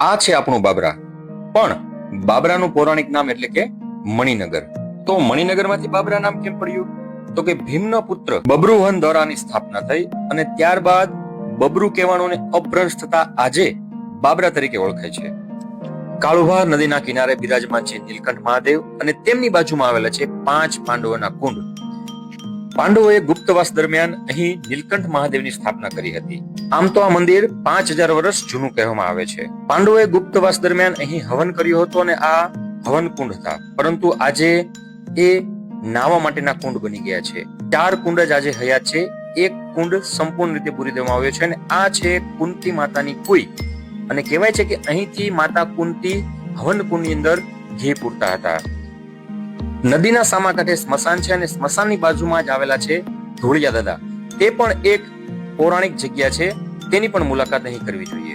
આ છે આપણું બાબરા, પણ બાબરાનું પૌરાણિક નામ એટલે કે મણિનગર. તો મણિનગરમાંથી બાબરા નામ કેમ પડ્યું? તો કે ભીમનો પુત્ર બબ્રુવન દ્વારાની સ્થાપના થઈ અને ત્યારબાદ બબ્રુ કહેવાણું ને અપભ્રંશ થતા આજે બાબરા તરીકે ઓળખાય છે. કાળુભા નદીના કિનારે બિરાજમાન છે નીલકંઠ મહાદેવ અને તેમની બાજુમાં આવેલા છે 5 પાંડવોના કુંડ. પાંડવોએ ગુપ્તવાસ દરમિયાન અહીં નીલકંઠ મહાદેવની સ્થાપના કરી હતી. આમ તો આ મંદિર 5000 વર્ષ જૂનું કહેવામાં આવે છે. પાંડવોએ ગુપ્તવાસ દરમિયાન અહીં હવન કર્યો હતો અને આ હવન કુંડ હતા, પરંતુ આજે એ નાવા માટેના કુંડ બની ગયા છે. 4 કુંડ જ આજે હયાત છે. એક કુંડ સંપૂર્ણ રીતે પૂરી દેવામાં આવ્યો છે અને આ છે કુંતી માતાની કુઈ. અને કહેવાય છે કે અહીંથી માતા કુંતી હવન કુંડની અંદર ઘી પૂરતા હતા. નદીના સામા કાંઠે સ્મશાન છે અને સ્મશાનની બાજુમાં જ આવેલા છે ધોળિયા દાદા. તે પણ એક પૌરાણિક જગ્યા છે, તેની પણ મુલાકાત અહીં કરવી જોઈએ.